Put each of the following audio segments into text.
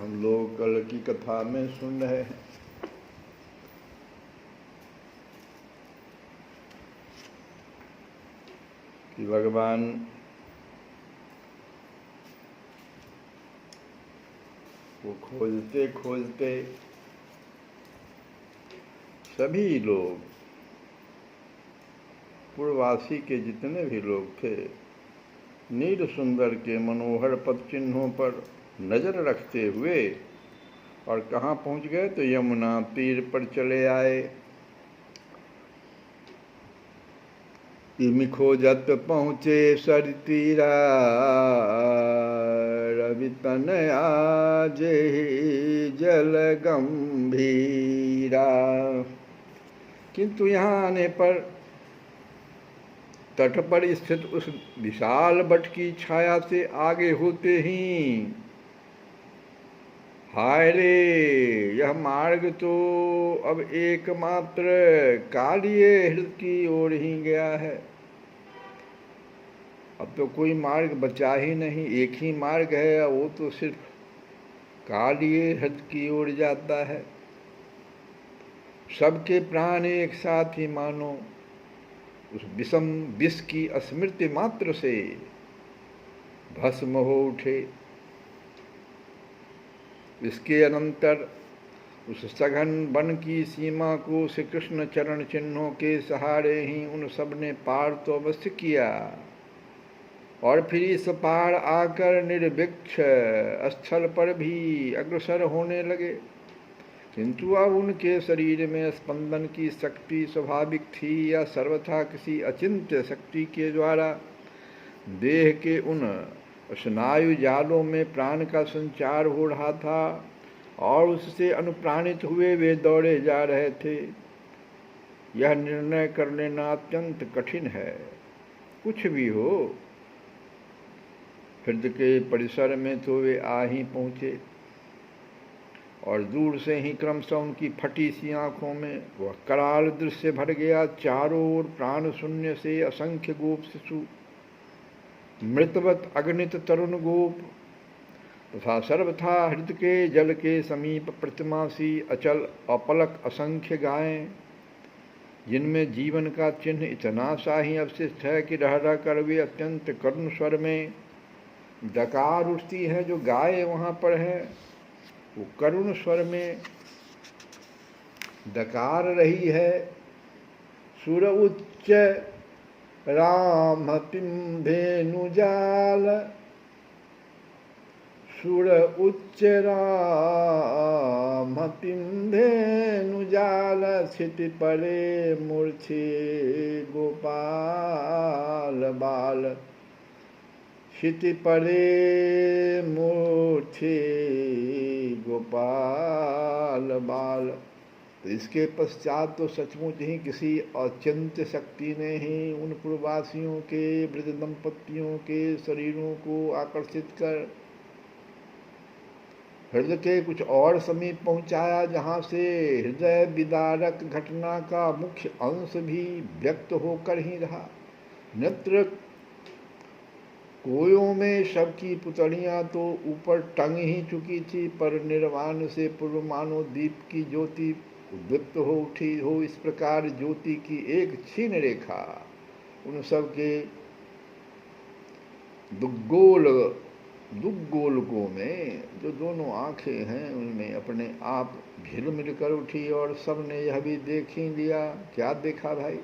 हम लोग कल की कथा में सुन रहे हैं कि भगवान को खोजते खोजते सभी लोग, पूर्ववासी के जितने भी लोग थे, नील सुंदर के मनोहर पद चिन्हों पर नजर रखते हुए और कहाँ पहुँच गए तो यमुना तीर पर चले आए। तिमि खोजत पहुँचे सर तीरा, रवि तनया जेहि जल गंभीरा। किंतु यहाँ आने पर तट पर स्थित उस विशाल बट की छाया से आगे होते ही हाय रे, यह मार्ग तो अब एकमात्र कालिए हृदय की ओर ही गया है। अब तो कोई मार्ग बचा ही नहीं, एक ही मार्ग है, वो तो सिर्फ कालिए हृदय की ओर जाता है। सबके प्राण एक साथ ही मानो उस विषम विष की स्मृति मात्र से भस्म हो उठे। इसके अनंतर उस सघन वन की सीमा को श्री कृष्ण चरण चिन्हों के सहारे ही उन सब ने पार तो अवश्य किया, और फिर इस पार आकर निर्विक्ष स्थल पर भी अग्रसर होने लगे। किंतु अब उनके शरीर में स्पंदन की शक्ति स्वाभाविक थी या सर्वथा किसी अचिंत्य शक्ति के द्वारा देह के उन स्नायु जालों में प्राण का संचार हो रहा था, और उससे अनुप्राणित हुए वे दौड़े जा रहे थे। यह निर्णय कर लेना अत्यंत कठिन है। कुछ भी हो, हृदय के परिसर में तो वे आ ही पहुँचे, और दूर से ही क्रमशः उनकी फटी सी आंखों में वह कराल दृश्य भर गया। चारों ओर प्राण शून्य से असंख्य गोप शिशु, मृतवत अगणित तरुण गोप तथा सर्वथा हृदय के जल के समीप प्रतिमा सी अचल अपलक असंख्य गायें, जिनमें जीवन का चिन्ह इतना सा ही अवशिष्ट है कि रह रह कर वे अत्यंत करुण स्वर में डकार उठती है। जो गाय वहाँ पर है वो करुण स्वर में डकार रही है। सुर उच्च राम धेनुजाल, सुर उच्च राम धेनुजाल, स्थिति परे मूर्छे गोपाल बाल, स्थिति परे मूर्छे गोपाल बाल। तो इसके पश्चात तो सचमुच ही किसी अचिंत्य शक्ति ने ही उन पूर्ववासियों के वृद्ध दंपतियों के शरीरों को आकर्षित कर हृदय के कुछ और समीप पहुंचाया, जहां से हृदय विदारक घटना का मुख्य अंश भी व्यक्त होकर ही रहा। नेत्र कोयों में शव की पुतलियां तो ऊपर टंग ही चुकी थी, पर निर्वाण से पूर्व मानो दीप की ज्योति उद्दीप्त हो उठी हो। इस प्रकार ज्योति की एक क्षीण रेखा उन सब के दुग्गोलकों में, जो दोनों आंखें हैं, उनमें अपने आप झिलमिल कर उठी, और सब ने यह भी देख ही लिया। क्या देखा भाई?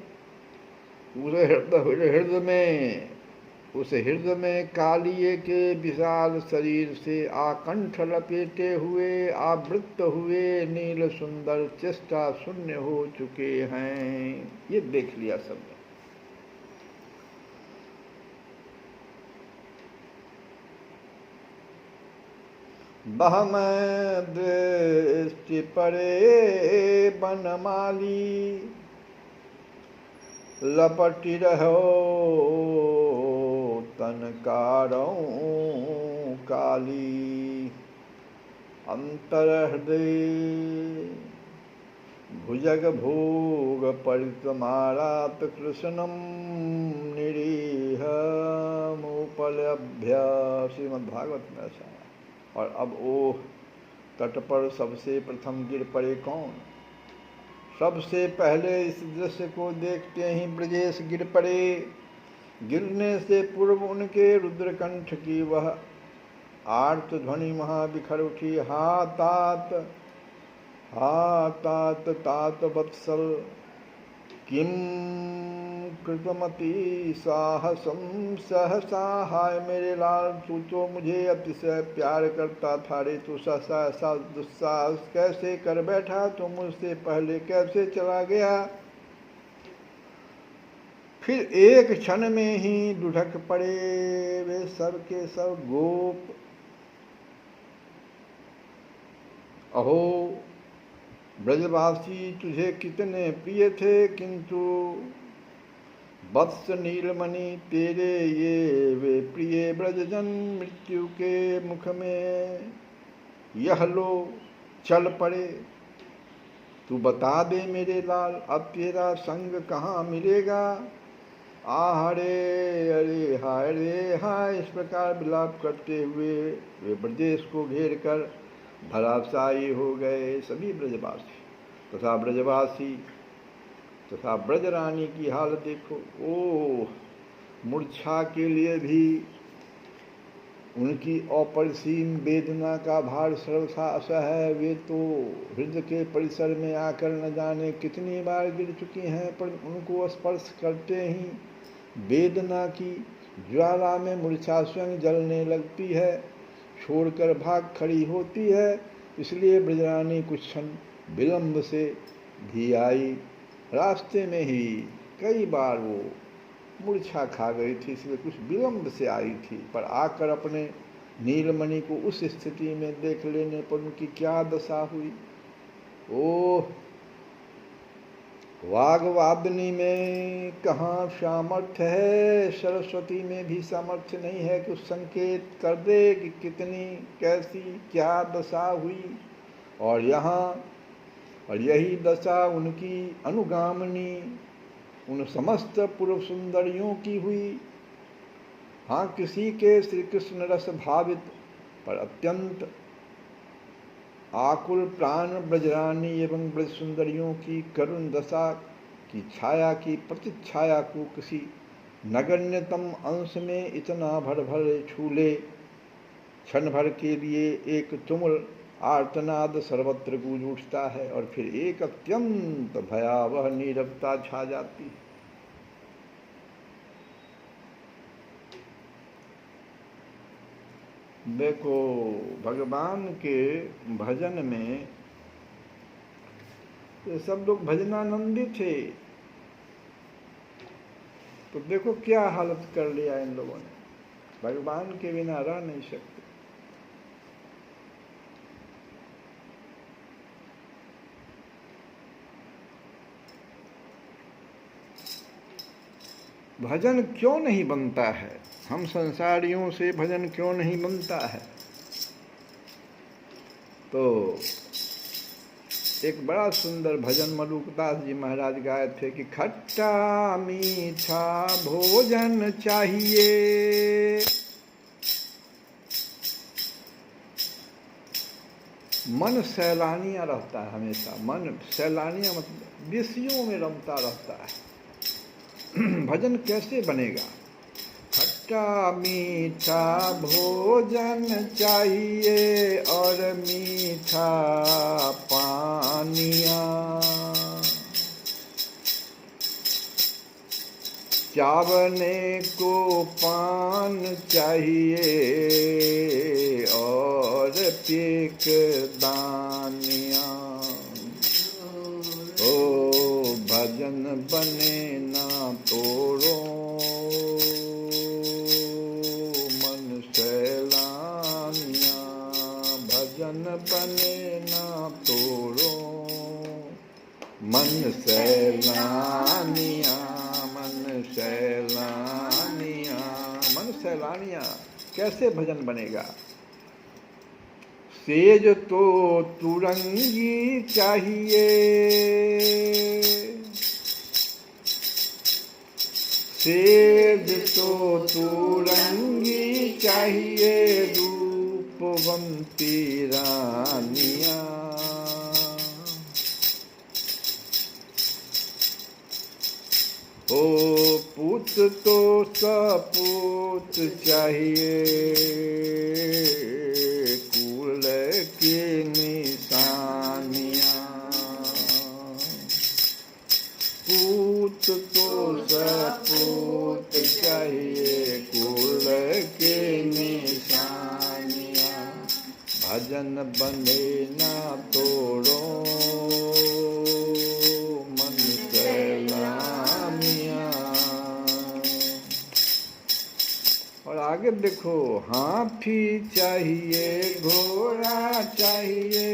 उस हृदय में कालिए के विशाल शरीर से आकंठ लपेटे हुए आवृत हुए नील सुंदर चेष्टा शून्य हो चुके हैं। ये देख लिया सबने। बहम दृष्टि परे बनमाली, लपटी रहो तनकारों काली, अंतर हृदय भुजग भोग परितमारात कृष्णम निरीह मुपलभ्य। श्रीमद्भागवत में ऐसा। और अब ओह तट पर सबसे प्रथम गिर पड़े कौन? सबसे पहले इस दृश्य को देखते ही ब्रजेश गिर पड़े। गिरने से पूर्व उनके रुद्रकंठ की वह आर्त ध्वनि महा बिखर उठी। हा तात तात वत्सल किम कृतमति साहसम सहसा। हाय मेरे लाल, तू तो मुझे अतिशय प्यार करता था रे, तू सहसा ऐसा दुस्साहस कैसे कर बैठा, तू मुझसे पहले कैसे चला गया। फिर एक क्षण में ही लुढ़क पड़े वे सब के सब गोप। अहो ब्रजवासी तुझे कितने प्रिय थे, किंतु वत्स नीलमणि तेरे ये वे प्रिय ब्रजजन मृत्यु के मुख में यह लो चल पड़े। तू बता दे मेरे लाल, अब तेरा संग कहाँ मिलेगा। आहरे अरे हाय रे हाय, इस प्रकार विलाप करते हुए वे ब्रजेश को घेर कर धराशायी हो गए सभी ब्रजवासी तथा ब्रजरानी की हालत देखो। ओह, मूर्छा के लिए भी उनकी अपरिसीम वेदना का भार सर्वथा असह्य। वे तो हृदय के परिसर में आकर न जाने कितनी बार गिर चुकी हैं, पर उनको स्पर्श करते ही वेदना की ज्वाला में मूर्छा स्वयं जलने लगती है, छोड़कर भाग खड़ी होती है। इसलिए ब्रजरानी कुछ क्षण विलंब से भी आई। रास्ते में ही कई बार वो मूर्छा खा गई थी, इसलिए कुछ विलंब से आई थी, पर आकर अपने नीलमणि को उस स्थिति में देख लेने पर उनकी क्या दशा हुई। ओह, वाग्वादिनी में कहाँ सामर्थ्य है, सरस्वती में भी सामर्थ्य नहीं है कि उस संकेत कर दे कि कितनी कैसी क्या दशा हुई। और यही दशा उनकी अनुगामिनी उन समस्त पूर्व सुंदरियों की हुई। हाँ, किसी के श्री कृष्ण रस भावित पर अत्यंत आकुल प्राण ब्रजरानी एवं ब्रज सुंदरियों की करुण दशा की छाया की प्रतिच्छाया को किसी नगण्यतम अंश में इतना भर छू ले, क्षण भर के लिए एक तुमुल आर्तनाद सर्वत्र गूंज उठता है और फिर एक अत्यंत भयावह नीरवता छा जाती है। देखो, भगवान के भजन में ये सब लोग भजनानंदी थे, तो देखो क्या हालत कर लिया इन लोगों ने, भगवान के बिना रह नहीं सकते। भजन क्यों नहीं बनता है, हम संसारियों से भजन क्यों नहीं बनता है। तो एक बड़ा सुंदर भजन मलुकदास जी महाराज गाए थे कि खट्टा मीठा भोजन चाहिए, मन सैलानिया रहता है हमेशा, मन सैलानिया मतलब विषयों में रमता रहता है। भजन कैसे बनेगा। खट्टा मीठा भोजन चाहिए और मीठा पानिया, चावने को पान चाहिए और पीक दानिया। ओ भजन बने ना तोड़ो मन सैलानिया, भजन बने ना तोड़ो मन सैलानिया, मन सैलानिया, मन सैलानिया। कैसे भजन बनेगा। सेज तो तुरंगी चाहिए, सेज तो तुरंगी चाहिए, रूपवंती रानिया। ओ पूत तो सपूत चाहिए, कुल की निशानियाँ। पूत तो सपूत चाहिए, कुल की निशानियाँ। भजन बने ना तोड़ो, मन सैलानियाँ। और आगे देखो, हाथी चाहिए, घोड़ा चाहिए,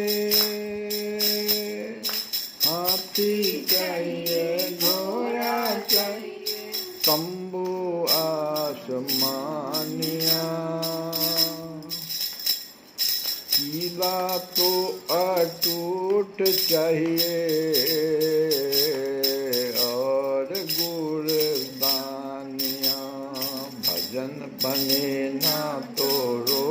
हाथी चाहिए, घोड़ा चाहिए, तंबू आसमानिया। किला तो अटूट चाहिए, और गुरदानिया। भजन बने ना तोड़ो,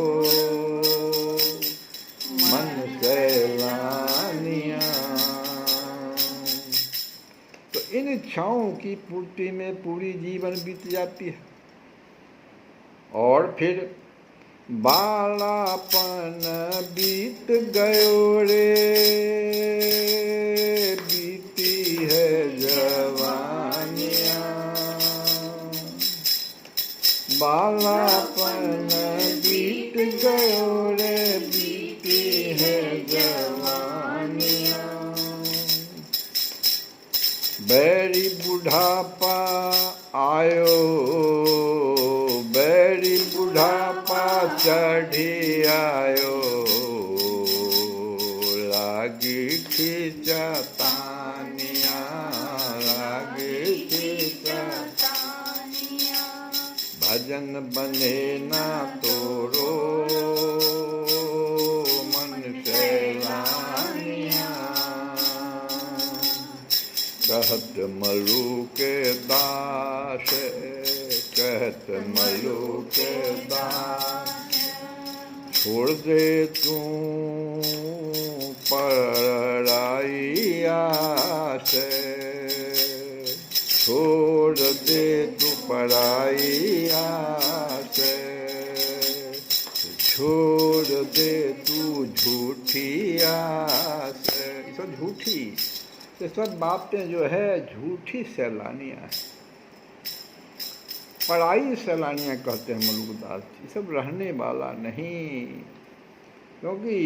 मन सैलानिया। तो इन इच्छाओं की पूर्ति में पूरी जीवन बीत जाती है, और फिर बालापन बीत गयो रे, बीती है जवानियाँ। बालापन बीत गयो रे, बीती है जवानियाँ। बैरी बुढ़ापा आयो, बैरी बुढ़ापा चढ़ी आयो, लागी खिंचतानिया, लागी खिंचतानिया। भजन बने ना तोड़ो, मन सैलानिया। कहत मलू के दास, कहत मलू के दास, छोड़ दे तू पराई आस, छोड़ दे तू पराई आस, छोड़ दे तू झूठी आस। सब झूठी, ये सब बातें जो है झूठी सैलानियाँ हैं, पराई सैलानियाँ कहते हैं मलुकदास जी। सब रहने वाला नहीं, क्योंकि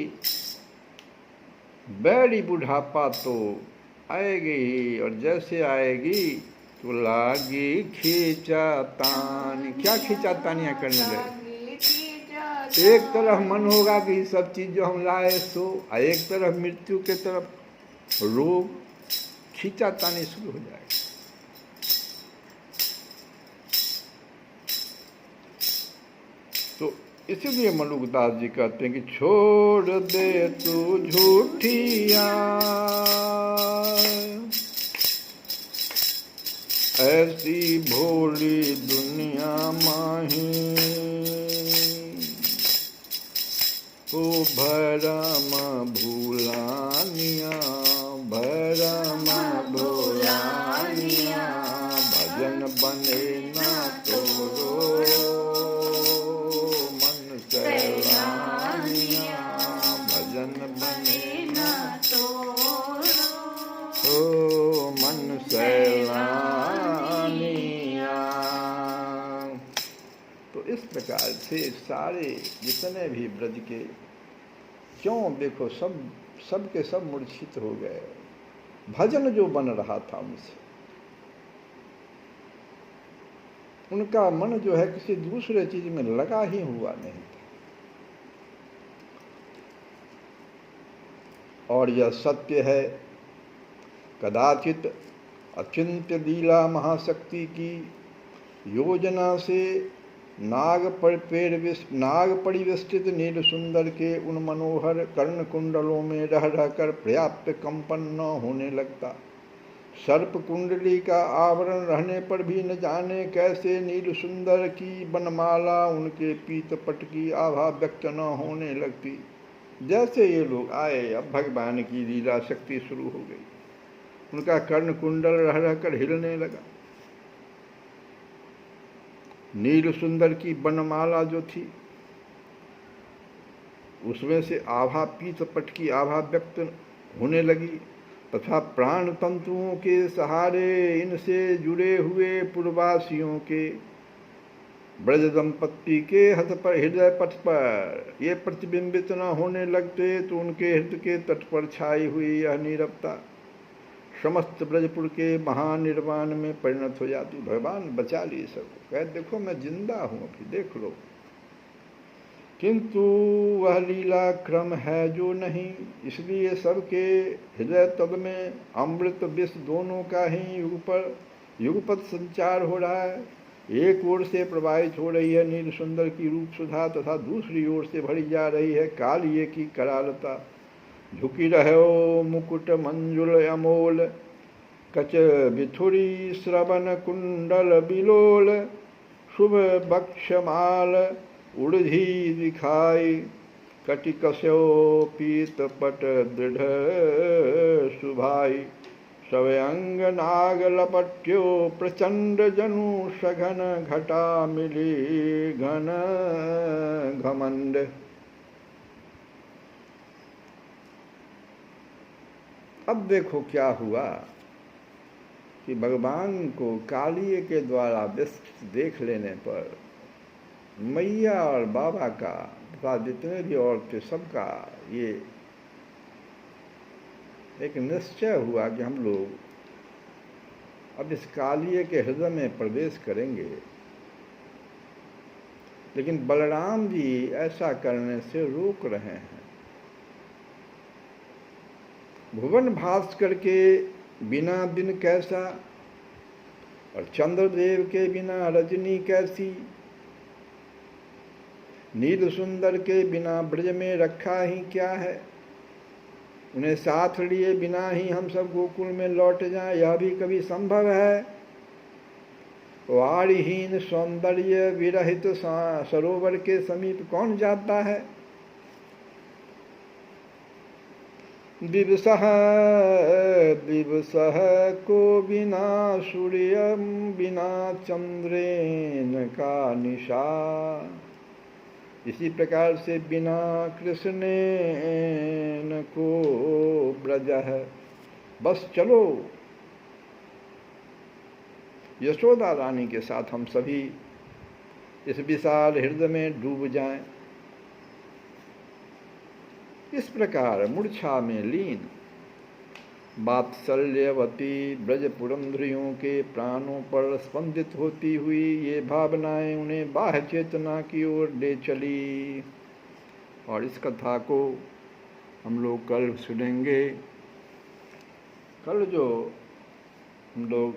बैरी बुढ़ापा तो आएगी ही, और जैसे आएगी तो लागी खींचातानी। क्या खींचातानियाँ करने लगे? एक तरफ मन होगा कि सब चीज़ जो हम लाए सो, एक तरफ मृत्यु के तरफ रोग, खींचातानी शुरू हो जाएगा। तो इसलिए मलुकदास जी कहते हैं कि छोड़ दे तू झूठिया, ऐसी भोली दुनिया माही, ओ भरम भूलानिया, भरम भूलानिया। भजन बने ना तोड़ो, मन सैलानिया। भजन बने ना तोड़ो, ओ मन सैलानिया। तो इस प्रकार से सारे जितने भी ब्रज के, क्यों देखो सब के सब मूर्छित हो गए। भजन जो बन रहा था उनसे, उनका मन जो है किसी दूसरे चीज में लगा ही हुआ नहीं था। और यह सत्य है, कदाचित अचिंत्य लीला महाशक्ति की योजना से नाग परिवेष्टित नील सुंदर के उन मनोहर कर्ण कुंडलों में रह रहकर पर्याप्त कंपन न होने लगता। सर्प कुंडली का आवरण रहने पर भी न जाने कैसे नील सुंदर की बनमाला उनके पीतपट की आभा व्यक्त न होने लगती। जैसे ये लोग आए, अब भगवान की लीला शक्ति शुरू हो गई, उनका कर्ण कुंडल रह रहकर हिलने लगा। नील सुंदर की बनमाला जो थी उसमें से आभा पीत पट की आभा व्यक्त होने लगी तथा प्राण तंतुओं के सहारे इनसे जुड़े हुए पूर्ववासियों के ब्रज दंपत्ति के हृदय पथ पर ये प्रतिबिंबित न होने लगते तो उनके हृदय के तट पर छाई हुई यह नीरवता समस्त ब्रजपुर के महानिर्वाण में परिणत हो जाती। भगवान बचा लिए सबको, कह देखो मैं जिंदा हूं अभी देख लो। किंतु वह लीला क्रम है जो नहीं, इसलिए सबके हृदय तल में अमृत विष दोनों का ही युगपत संचार हो रहा है। एक ओर से प्रवाहित हो रही है नील सुंदर की रूप सुधा तथा दूसरी ओर से भरी जा रही है कालिये की करालता। झुकी रहो मुकुट मंजुल अमोल, कच बिथुरी श्रवण कुंडल बिलोल, शुभ बक्षमाल उड़धी दिखाई, कटिकस्यो पीत पट दृढ़ सुभाई, सवयंग नाग लपट्यो प्रचंड जनु सघन घटा मिली घन घमंड। अब देखो क्या हुआ कि भगवान को कालिये के द्वारा व्यस्त देख लेने पर मैया और बाबा का तथा जितने भी औरतें सबका ये एक निश्चय हुआ कि हम लोग अब इस कालिये के हृदय में प्रवेश करेंगे। लेकिन बलराम जी ऐसा करने से रोक रहे हैं। भुवन भास्कर के बिना दिन कैसा और चंद्रदेव के बिना रजनी कैसी, नील सुंदर के बिना ब्रज में रखा ही क्या है, उन्हें साथ लिए बिना ही हम सब गोकुल में लौट जाएं यह भी कभी संभव है। वाणीहीन सौंदर्य विरहित सरोवर के समीप कौन जाता है। दिवसः को बिना सूर्यम बिना चंद्रेन का निशा, इसी प्रकार से बिना कृष्णेन को ब्रज है। बस चलो यशोदा रानी के साथ हम सभी इस विशाल हृदय में डूब जाएं। इस प्रकार मूर्छा में लीन वात्सल्यवती ब्रज पुरंध्रियों के प्राणों पर स्पंदित होती हुई ये भावनाएं उन्हें बाह्य चेतना की ओर ले चली। और इस कथा को हम लोग कल सुनेंगे। कल जो हम लोग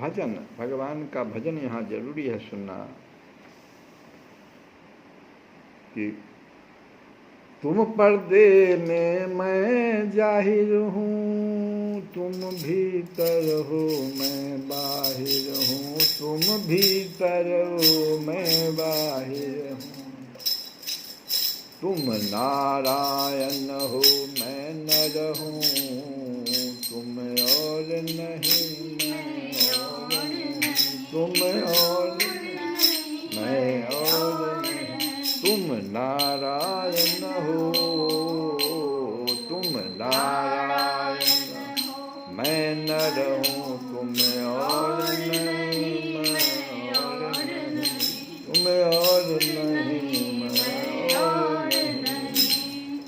भजन, भगवान का भजन यहाँ जरूरी है सुनना कि तुम पर्दे में मैं जाहिर हूँ, तुम भीतर हो मैं बाहिर हूँ, तुम भीतर हो मैं बाहिर हूँ, तुम नारायण हो मैं नर हूँ, तुम और नहीं मैं और नहीं, तुम और मैं और नहीं, तुम नारायण हो, तुम नारायण मैं नर हूँ, तुम और नहीं मैं और नहीं, तुम और नहीं मैं और नहीं,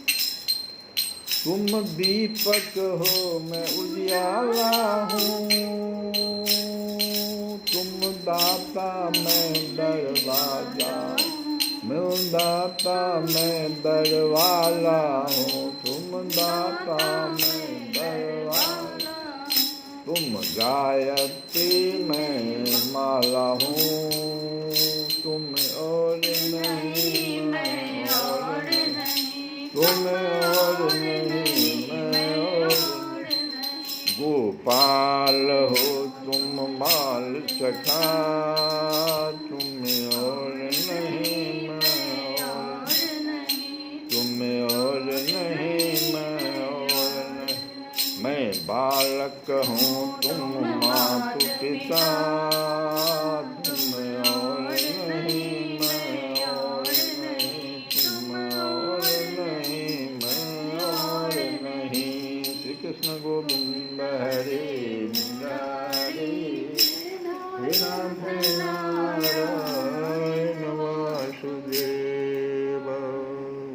तुम दीपक हो मैं उजियाला हूँ, तुम दाता मैं दरवाजा, मैं दाता मैं दरवाला हूँ, तुम दाता मैं दरवाला, तुम गायत्री मैं माला हूँ, तुम और नहीं मैं और नहीं, तुम और नहीं मैं और नहीं, गोपाल हो तुम माल सखा, तुम और नहीं मैं बालक हूँ तुम मातु पिता, तुम और हरे मुरारी, हे राम